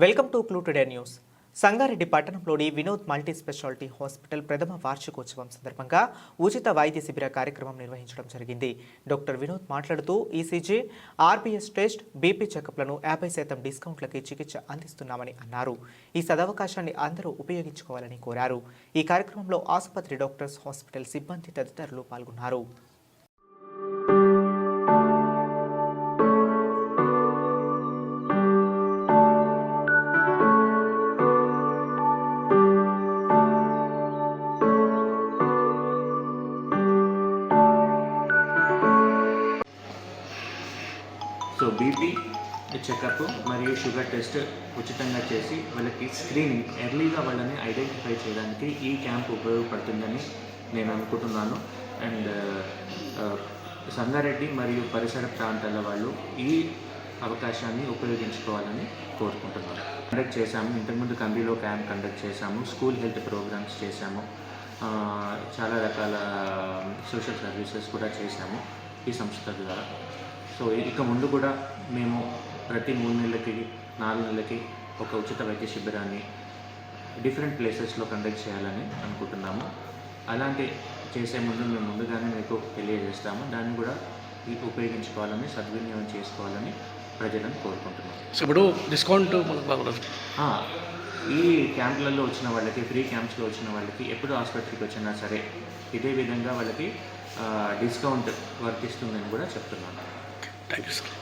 Welcome to clue today news. Sangareddy పట్టణంలోని Vinod multi speciality hospital ప్రథమ వార్షికోత్సవం సందర్భంగా ఉచిత వైద్య శిబిర కార్యక్రమం నిర్వహించడం జరిగింది. డాక్టర్ వినోద్ మాట్లాడుతూ ఈసీజీ, ఆర్బీఎస్ టెస్ట్, బీపీ చెకప్లను 50% డిస్కౌంట్లకి చికిత్స అందిస్తున్నామని అన్నారు. ఈ సదవకాశాన్ని అందరూ ఉపయోగించుకోవాలని కోరారు. ఈ కార్యక్రమంలో ఆసుపత్రి డాక్టర్స్, హాస్పిటల్ సిబ్బంది తదితరులు పాల్గొన్నారు. సో బీపీ చెకప్ మరియు షుగర్ టెస్ట్ ఉచితంగా చేసి వాళ్ళకి స్క్రీనింగ్ ఎర్లీగా వాళ్ళని ఐడెంటిఫై చేయడానికి ఈ క్యాంప్ ఉపయోగపడుతుందని నేను అనుకుంటున్నాను. అండ్ సంగారెడ్డి మరియు పరిసర ప్రాంతాల వాళ్ళు ఈ అవకాశాన్ని ఉపయోగించుకోవాలని కోరుకుంటున్నాను. కండక్ట్ చేశాము, ఇంతకుముందు కంబీలో క్యాంప్ కండక్ట్ చేశాము, స్కూల్ హెల్త్ ప్రోగ్రామ్స్ చేశాము, చాలా రకాల సోషల్ సర్వీసెస్ కూడా చేశాము ఈ సంస్థ ద్వారా. సో ఇక ముందు కూడా మేము ప్రతి 3 నెలలకి 4 నెలలకి ఒక ఉచిత వైద్య శిబిరాన్ని డిఫరెంట్ ప్లేసెస్లో కండక్ట్ చేయాలని అనుకుంటున్నాము. అలాంటి చేసే ముందు మేము ముందుగానే మీకు తెలియజేస్తాము. దాన్ని కూడా ఉపయోగించుకోవాలని, సద్వినియోగం చేసుకోవాలని ప్రజలను కోరుకుంటున్నాము. సో ఇప్పుడు డిస్కౌంట్ ఈ క్యాంపులలో వచ్చిన వాళ్ళకి, ఫ్రీ క్యాంప్స్లో వచ్చిన వాళ్ళకి ఎప్పుడు ఆసుపత్రికి వచ్చినా సరే ఇదే విధంగా వాళ్ళకి డిస్కౌంట్ వర్తిస్తుందని కూడా చెప్తున్నాను. Thank you sir.